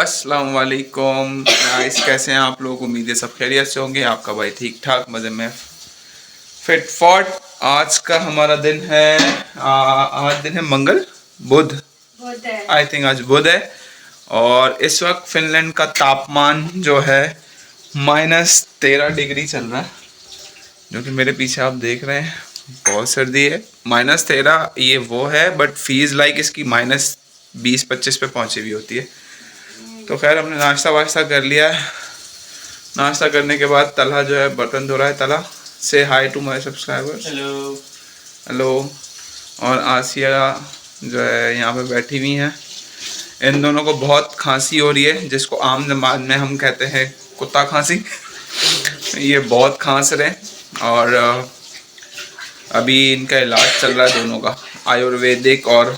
अस्सलाम वालेकुम गाइस, कैसे हैं आप लोग। उम्मीद है सब खैरियत से होंगे। आपका भाई ठीक ठाक मज़े में फिट फॉट। आज का हमारा दिन है आज दिन है मंगल बुध आई थिंक आज बुध है। और इस वक्त फिनलैंड का तापमान जो है -13 डिग्री चल रहा है, जो कि मेरे पीछे आप देख रहे हैं। बहुत सर्दी है। -13 ये वो है, बट फीस लाइक इसकी -20-25 पे पहुंची हुई होती है। तो खैर हमने नाश्ता वाश्ता कर लिया है। नाश्ता करने के बाद तलहा जो है बर्तन धो रहा है। तलहा से hi to my subscribers. Hello hello. और आसिया जो है यहाँ पे बैठी हुई हैं। इन दोनों को बहुत खांसी हो रही है, जिसको आम ज़बान में हम कहते हैं कुत्ता खांसी। ये बहुत खांस रहे हैं और अभी इनका इलाज चल रहा है दोनों का, आयुर्वेदिक और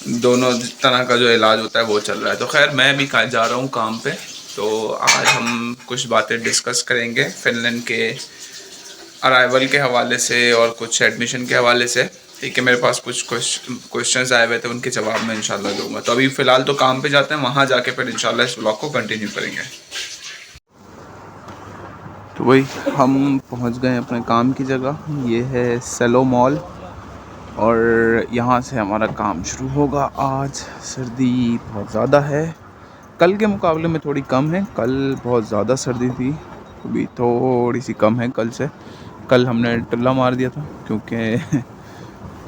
दोनों तरह का जो इलाज होता है वो चल रहा है। तो खैर मैं भी जा रहा हूँ काम पे। तो आज हम कुछ बातें डिस्कस करेंगे फिनलैंड के अराइवल के हवाले से और कुछ एडमिशन के हवाले से। ठीक है, मेरे पास कुछ क्वेश्चंस आए हुए थे, उनके जवाब मैं इंशाल्लाह दूंगा। तो अभी फ़िलहाल तो काम पे जाते हैं, वहाँ जाके फिर इंशाल्लाह इस व्लॉग को कंटिन्यू करेंगे। तो वही हम पहुँच गए अपने काम की जगह। ये है सेलो मॉल और यहाँ से हमारा काम शुरू होगा। आज सर्दी बहुत ज़्यादा है, कल के मुकाबले में थोड़ी कम है। कल बहुत ज़्यादा सर्दी थी, अभी थोड़ी सी कम है कल से। कल हमने टल्ला मार दिया था क्योंकि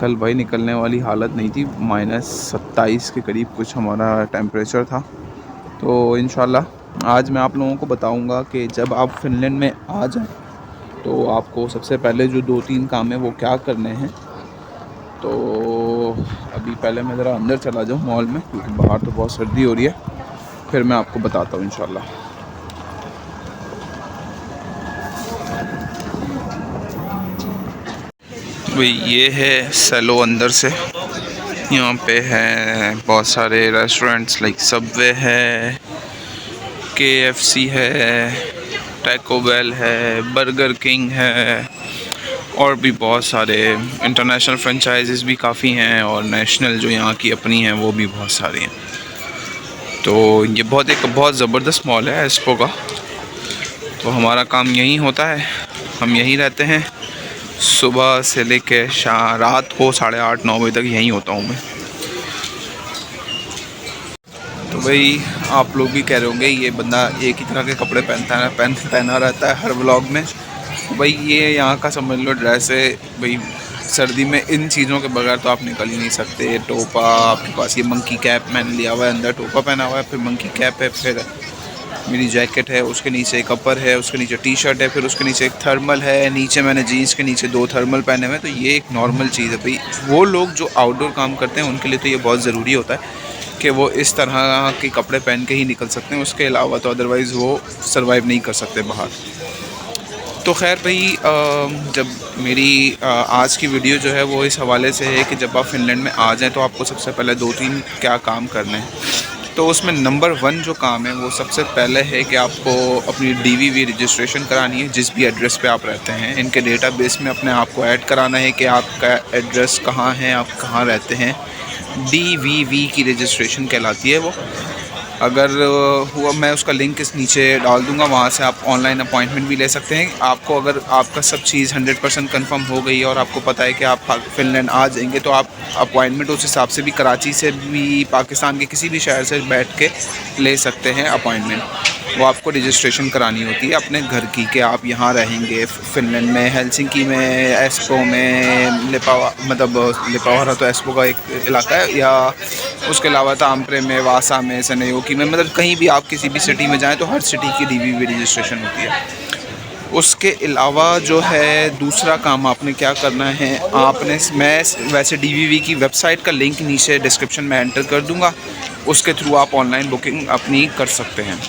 कल भाई निकलने वाली हालत नहीं थी। -27 के करीब कुछ हमारा टेम्परेचर था। तो इंशाल्लाह आज मैं आप लोगों को बताऊंगा कि जब आप फिनलैंड में आ जाएं तो आपको सबसे पहले जो 2-3 काम है वो क्या करने हैं। तो अभी पहले मैं ज़रा अंदर चला जाऊँ मॉल में, क्योंकि बाहर तो बहुत सर्दी हो रही है। फिर मैं आपको बताता हूँ इंशाल्लाह। भाई ये है सेलो अंदर से। यहाँ पे है बहुत सारे रेस्टोरेंट्स लाइक सबवे है, KFC है, टैको बेल है, बर्गर किंग है और भी बहुत सारे इंटरनेशनल फ्रेंचाइजेस भी काफ़ी हैं और नेशनल जो यहाँ की अपनी हैं वो भी बहुत सारी हैं। तो ये बहुत ज़बरदस्त मॉल है एस्पो का। तो हमारा काम यहीं होता है, हम यहीं रहते हैं। सुबह से लेके रात को 8:30-9 बजे तक यहीं होता हूँ मैं। तो भाई आप लोग भी कह रहे होंगे ये बंदा एक ही तरह के कपड़े पहना रहता है हर व्लॉग में। भाई ये यहाँ का समझ लो ड्रेस है। भाई सर्दी में इन चीज़ों के बगैर तो आप निकल ही नहीं सकते। टोपा आपके पास, ये मंकी कैप मैंने लिया हुआ है, अंदर टोपा पहना हुआ है, फिर मंकी कैप है, फिर मेरी जैकेट है, उसके नीचे एक अपर है, उसके नीचे टी-शर्ट है, फिर उसके नीचे एक थर्मल है, नीचे मैंने जीन्स के नीचे 2 थर्मल पहने हुए हैं। तो ये एक नॉर्मल चीज़ है भाई। वो लोग जो आउटडोर काम करते हैं उनके लिए तो ये बहुत ज़रूरी होता है कि वो इस तरह के कपड़े पहन के ही निकल सकते हैं। उसके अलावा तो अदरवाइज़ वो सर्वाइव नहीं कर सकते बाहर। तो खैर भाई जब मेरी आज की वीडियो जो है वो इस हवाले से है कि जब आप फिनलैंड में आ जाएँ तो आपको सबसे पहले 2-3 क्या काम करने हैं। तो उसमें नंबर 1 जो काम है वो सबसे पहले है कि आपको अपनी DVV रजिस्ट्रेशन करानी है। जिस भी एड्रेस पे आप रहते हैं इनके डेटाबेस में अपने आप को ऐड कराना है कि आपका एड्रेस कहाँ है, आप कहाँ रहते हैं। DVV की रजिस्ट्रेशन कहलाती है वो। अगर हुआ मैं उसका लिंक इस नीचे डाल दूंगा, वहाँ से आप ऑनलाइन अपॉइंटमेंट भी ले सकते हैं। आपको अगर आपका सब चीज़ 100% कंफर्म हो गई है और आपको पता है कि आप फिनलैंड आ जाएंगे तो आप अपॉइंटमेंट उस हिसाब से भी कराची से भी, पाकिस्तान के किसी भी शहर से बैठ के ले सकते हैं अपॉइंटमेंट। वो आपको रजिस्ट्रेशन करानी होती है अपने घर की कि आप यहाँ रहेंगे फिनलैंड में, हेलसिंकी में, एस्पो में, लिपावारा तो एस्पो का एक इलाका है, या उसके अलावा ताम्प्रे में, वासा में, सनयोकी में, मतलब कहीं भी आप किसी भी सिटी में जाएं तो हर सिटी की DVV रजिस्ट्रेशन होती है। उसके अलावा जो है दूसरा काम आपने क्या करना है, मैं वैसे DVV की वेबसाइट का लिंक नीचे डिस्क्रिप्शन में एंटर कर दूंगा, उसके थ्रू आप ऑनलाइन बुकिंग अपनी कर सकते हैं।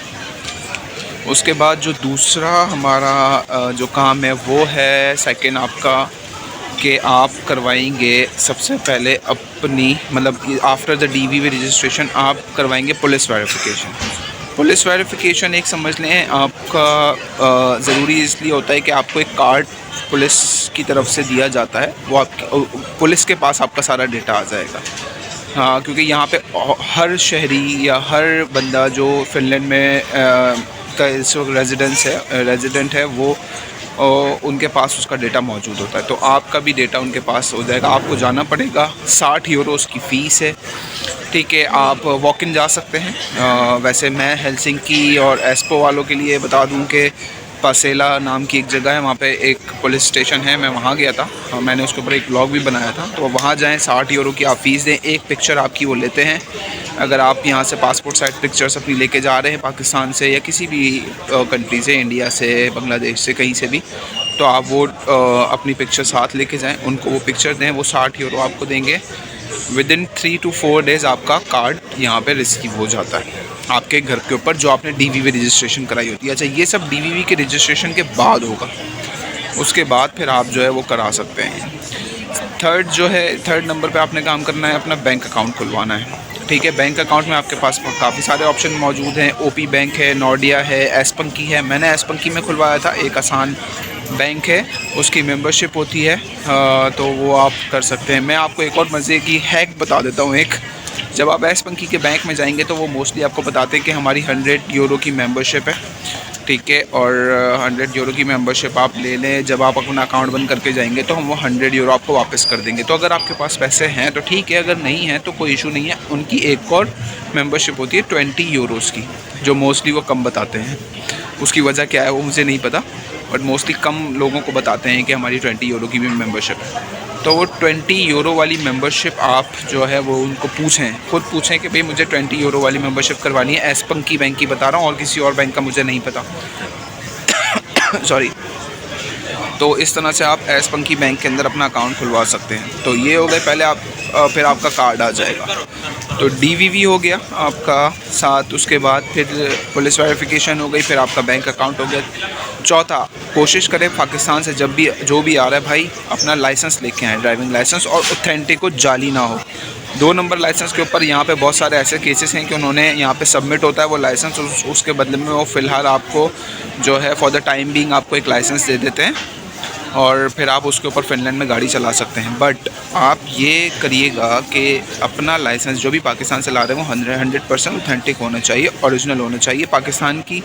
उसके बाद जो दूसरा हमारा जो काम है वो है सेकंड आपका, कि आप करवाएंगे सबसे पहले अपनी, मतलब आफ्टर द DVV रजिस्ट्रेशन आप करवाएंगे पुलिस वेरिफिकेशन। पुलिस वेरिफिकेशन एक समझ लें आपका ज़रूरी इसलिए होता है कि आपको एक कार्ड पुलिस की तरफ से दिया जाता है। वो आपकी पुलिस के पास आपका सारा डेटा आ जाएगा। हाँ, क्योंकि यहाँ पे हर शहरी या हर बंदा जो फ़िनलैंड में का इस वक्त रेजिडेंट है वो उनके पास उसका डेटा मौजूद होता है। तो आपका भी डेटा उनके पास हो जाएगा। आपको जाना पड़ेगा, 60 यूरो उसकी फ़ीस है, ठीक है। आप वॉक इन जा सकते हैं। वैसे मैं हेलसिंकी और एस्पो वालों के लिए बता दूं कि पासेला नाम की एक जगह है, वहाँ पे एक पुलिस स्टेशन है, मैं वहाँ गया था और मैंने उसके ऊपर एक ब्लॉग भी बनाया था। तो वहाँ जाएं, 60 यूरो की आप फ़ीस दें, एक पिक्चर आपकी वो लेते हैं। अगर आप यहाँ से पासपोर्ट साइज पिक्चर्स अपनी लेके जा रहे हैं पाकिस्तान से या किसी भी कंट्री से, इंडिया से, बांग्लादेश से, कहीं से भी, तो आप वो अपनी पिक्चर साथ लेके जाएँ, उनको वो पिक्चर दें, वो 60 यूरो आपको देंगे। विदिन 3 to 4 डेज़ आपका कार्ड यहाँ पे रिसीव हो जाता है आपके घर के ऊपर, जो आपने डीवीवी रजिस्ट्रेशन कराई होती है। अच्छा, ये सब डीवीवी के रजिस्ट्रेशन के बाद होगा, उसके बाद फिर आप जो है वो करा सकते हैं। थर्ड नंबर पे आपने काम करना है, अपना बैंक अकाउंट खुलवाना है, ठीक है। बैंक अकाउंट में आपके पास काफ़ी सारे ऑप्शन मौजूद हैं। ओपी बैंक है, नॉर्डिया है, एसपंकी है। मैंने एसपंकी में खुलवाया था, एक आसान बैंक है, उसकी मेंबरशिप होती है, तो वो आप कर सकते हैं। मैं आपको एक और मज़े की हैक बता देता हूँ एक। जब आप एसपंकी के बैंक में जाएंगे तो वो मोस्टली आपको बताते हैं कि हमारी 100 यूरो की मेंबरशिप है, ठीक है, और 100 यूरो की मेंबरशिप आप ले लें। जब आप अपना अकाउंट बंद करके जाएंगे तो हम वो 100 यूरो आपको वापस कर देंगे। तो अगर आपके पास पैसे हैं तो ठीक है, अगर नहीं है तो कोई इशू नहीं है। उनकी एक और मेंबरशिप होती है 20 यूरोज़ की, जो मोस्टली वो कम बताते हैं। उसकी वजह क्या है वो मुझे नहीं पता, बट मोस्टली कम लोगों को बताते हैं कि हमारी 20 यूरो की भी मेंबरशिप है। तो वो 20 यूरो वाली मेंबरशिप आप जो है वो उनको खुद पूछें कि भाई मुझे 20 यूरो वाली मेंबरशिप करवानी है। एसपंकी बैंक की बता रहा हूँ, और किसी और बैंक का मुझे नहीं पता सॉरी। तो इस तरह से आप एसपंकी बैंक के अंदर अपना अकाउंट खुलवा सकते हैं। तो ये हो गए पहले आप, फिर आपका कार्ड आ जाएगा। तो डीवीवी हो गया आपका साथ, उसके बाद फिर पुलिस वेरिफिकेशन हो गई, फिर आपका बैंक अकाउंट हो गया। चौथा, कोशिश करें पाकिस्तान से जब भी जो भी आ रहा है भाई, अपना लाइसेंस लेके आएँ, ड्राइविंग लाइसेंस, और ऑथेंटिक हो, जाली ना हो। 2 नंबर लाइसेंस के ऊपर यहाँ पे बहुत सारे ऐसे केसेस हैं कि उन्होंने यहाँ पे सबमिट होता है वो लाइसेंस, उसके बदले में वो फ़िलहाल आपको जो है फॉर द टाइम बीइंग आपको एक लाइसेंस दे देते हैं, और फिर आप उसके ऊपर फ़िनलैंड में गाड़ी चला सकते हैं। बट आप ये करिएगा कि अपना लाइसेंस जो भी पाकिस्तान से ला रहे हैं वो 100% ऑथेंटिक होना चाहिए, ओरिजिनल होना चाहिए। पाकिस्तान की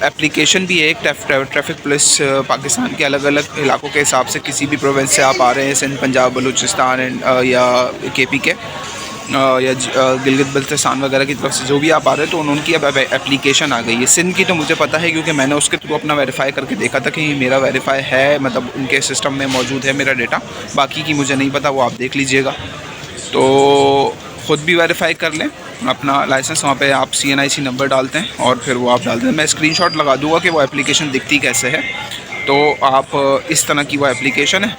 एप्लीकेशन भी है एक, ट्रैफिक पुलिस पाकिस्तान के अलग अलग इलाकों के हिसाब से, किसी भी प्रोविंस से आप आ रहे हैं, सिंध, पंजाब, बलूचिस्तान या केपी के या गिलगित बल्तिस्तान वगैरह की तरफ से जो भी आप आ रहे हैं, तो उनकी अब एप्लीकेशन आ गई है। सिंध की तो मुझे पता है क्योंकि मैंने उसके थ्रू अपना वेरीफाई करके देखा था कि मेरा वेरीफाई है, मतलब उनके सिस्टम में मौजूद है मेरा डेटा। बाकी की मुझे नहीं पता, वो आप देख लीजिएगा। तो ख़ुद भी वेरीफाई कर लें अपना लाइसेंस। वहाँ पे आप CNIC नंबर डालते हैं और फिर वो आप डालते हैं। मैं स्क्रीनशॉट लगा दूँगा कि वो एप्लीकेशन दिखती कैसे है। तो आप इस तरह की वो एप्लीकेशन है,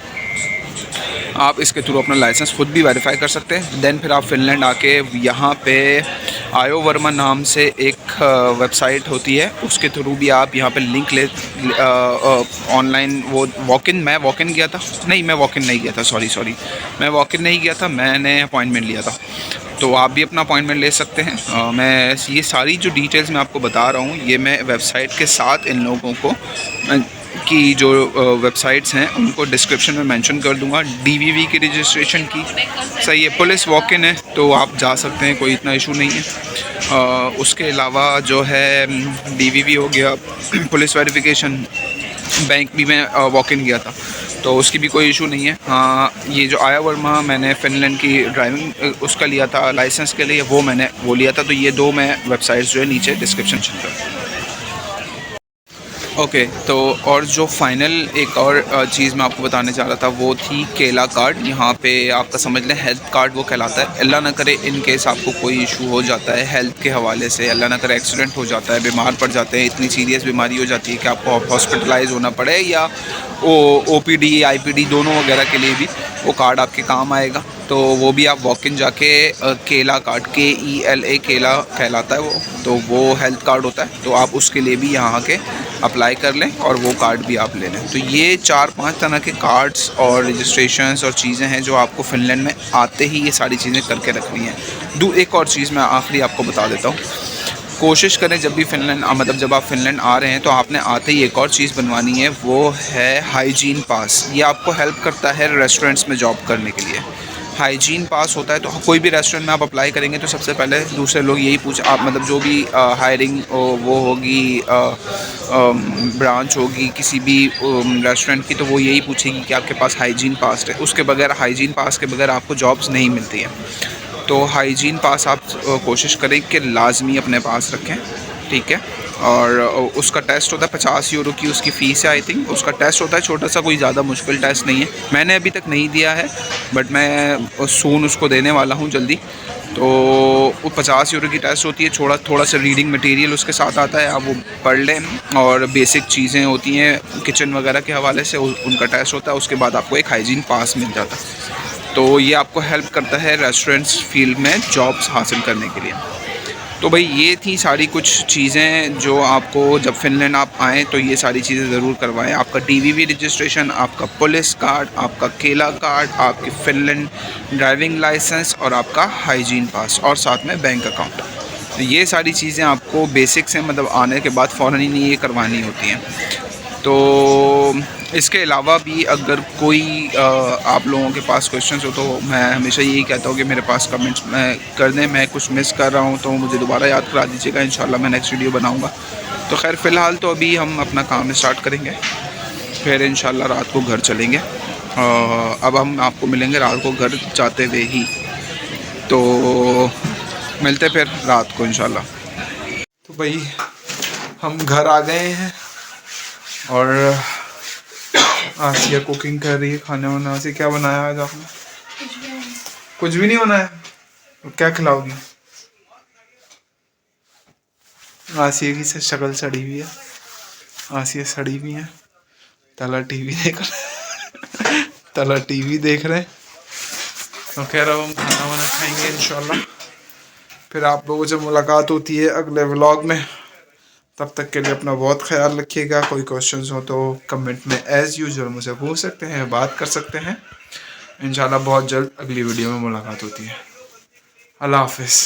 आप इसके थ्रू अपना लाइसेंस खुद भी वेरीफाई कर सकते हैं। देन फिर आप फ़िनलैंड आके यहाँ पे आयो वर्मा नाम से एक वेबसाइट होती है, उसके थ्रू भी आप यहाँ पे लिंक ले ऑनलाइन वो मैं वॉक इन गया था, नहीं मैं वॉक इन नहीं गया था, सॉरी मैं वॉक इन नहीं गया था, मैंने अपॉइंटमेंट लिया था। तो आप भी अपना अपॉइंटमेंट ले सकते हैं। मैं ये सारी जो डिटेल्स मैं आपको बता रहा हूँ, ये मैं वेबसाइट के साथ इन लोगों को की जो वेबसाइट्स हैं उनको डिस्क्रिप्शन में मेंशन कर दूंगा। डीवीवी की रजिस्ट्रेशन की सही है, पुलिस वॉक इन है तो आप जा सकते हैं, कोई इतना इशू नहीं है। उसके अलावा जो है डीवीवी हो गया, पुलिस वेरिफिकेशन, बैंक भी मैं वॉक इन गया था तो उसकी भी कोई इशू नहीं है। हाँ, ये जो आया वर्मा मैंने फ़िनलैंड की ड्राइविंग उसका लिया था लाइसेंस के लिए, वो मैंने वो लिया था। तो ये 2 मैं वेबसाइट्स जो है नीचे डिस्क्रिप्शन में। ओके, तो और जो फाइनल एक और चीज़ मैं आपको बताने जा रहा था वो थी केला कार्ड। यहाँ पे आपका समझ लें हेल्थ कार्ड वो कहलाता है। अल्लाह ना करे इन केस आपको कोई इशू हो जाता है हेल्थ के हवाले से, अल्लाह ना करे एक्सीडेंट हो जाता है, बीमार पड़ जाते हैं, इतनी सीरियस बीमारी हो जाती है कि आपको हॉस्पिटलाइज होना पड़े, या OPD IPD दोनों वगैरह के लिए भी वो कार्ड आपके काम आएगा। तो वो भी आप वॉक इन जाके केला कार्ड, KELA केला कहलाता है वो, तो वो हेल्थ कार्ड होता है। तो आप उसके लिए भी यहाँ के अप्लाई कर लें और वो कार्ड भी आप ले लें। तो ये 4-5 तरह के कार्ड्स और रजिस्ट्रेशंस और चीज़ें हैं जो आपको फ़िनलैंड में आते ही ये सारी चीज़ें करके रखनी है। एक और चीज़ मैं आखिरी आपको बता देता हूँ, कोशिश करें जब भी जब आप फ़िनलैंड आ रहे हैं तो आपने आते ही एक और चीज़ बनवानी है, वो है हाइजीन पास। ये आपको हेल्प करता है रेस्टोरेंट्स में जॉब करने के लिए। हाइजीन पास होता है तो कोई भी रेस्टोरेंट में आप अप्लाई करेंगे तो सबसे पहले दूसरे लोग यही पूछ आप मतलब जो भी हायरिंग वो होगी ब्रांच होगी किसी भी रेस्टोरेंट की, तो वो यही पूछेगी कि आपके पास हाइजीन पास है। उसके बगैर, हाइजीन पास के बगैर आपको जॉब्स नहीं मिलती हैं। तो हाइजीन पास आप कोशिश करें कि लाजमी अपने पास रखें, ठीक है। और उसका टेस्ट होता है 50 यूरो की उसकी फ़ीस है आई थिंक। उसका टेस्ट होता है छोटा सा, कोई ज़्यादा मुश्किल टेस्ट नहीं है। मैंने अभी तक नहीं दिया है बट मैं सून उसको देने वाला हूँ जल्दी। तो वो 50 यूरो की टेस्ट होती है। थोड़ा सा रीडिंग मटेरियल उसके साथ आता है, आप वो पढ़ लें। और बेसिक चीज़ें होती हैं किचन वगैरह के हवाले से, उनका टेस्ट होता है। उसके बाद आपको एक हाइजीन पास मिल जाता है। तो ये आपको हेल्प करता है रेस्टोरेंट्स फील्ड में जॉब्स हासिल करने के लिए। तो भाई ये थी सारी कुछ चीज़ें जो आपको जब फ़िनलैंड आप आएँ तो ये सारी चीज़ें ज़रूर करवाएं। आपका डीवीवी रजिस्ट्रेशन, आपका पुलिस कार्ड, आपका केला कार्ड, आपकी फ़िनलैंड ड्राइविंग लाइसेंस और आपका हाइजीन पास और साथ में बैंक अकाउंट। तो ये सारी चीज़ें आपको बेसिक्स हैं, मतलब आने के बाद फ़ौरन ही नहीं ये करवानी होती हैं। तो इसके अलावा भी अगर कोई आप लोगों के पास क्वेश्चंस हो तो मैं हमेशा यही कहता हूँ कि मेरे पास कमेंट्स में कर दें। मैं कुछ मिस कर रहा हूँ तो मुझे दोबारा याद करा दीजिएगा, इंशाल्लाह मैं नेक्स्ट वीडियो बनाऊँगा। तो खैर फ़िलहाल तो अभी हम अपना काम स्टार्ट करेंगे, फिर इंशाल्लाह रात को घर चलेंगे। अब हम आपको मिलेंगे रात को घर जाते हुए ही, तो मिलते फिर रात को इंशाल्लाह। तो भाई हम घर आ गए हैं और आसिया कुकिंग कर रही है खाने वाना। आसिया क्या बनाया आज आपने? कुछ भी नहीं बनाया। क्या खिलाओगी? आसिया की से शक्ल सड़ी हुई है, आसिया सड़ी हुई है। तला टीवी देख रहे तला टीवी देख रहे हैं। तो कह रहा हूँ हम खाना वाना खाएंगे इंशाल्लाह। फिर आप लोगों से मुलाकात होती है अगले व्लॉग में। तब तक के लिए अपना बहुत ख्याल रखिएगा। कोई क्वेश्चंस हो तो कमेंट में एज़ यूजुअल मुझे पूछ सकते हैं, बात कर सकते हैं। इंशाल्लाह बहुत जल्द अगली वीडियो में मुलाकात होती है। अल्लाह हाफिज़।